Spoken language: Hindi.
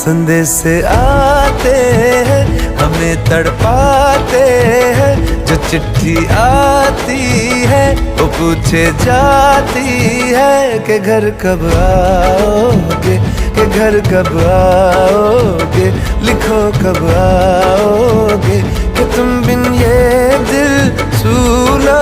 संदेश आते हैं हमें तड़पाते हैं, जो चिट्ठी आती है वो पूछे जाती है कि घर कब आओगे, कि घर कब आओगे, लिखो कब आओगे, कि तुम बिन ये दिल सूना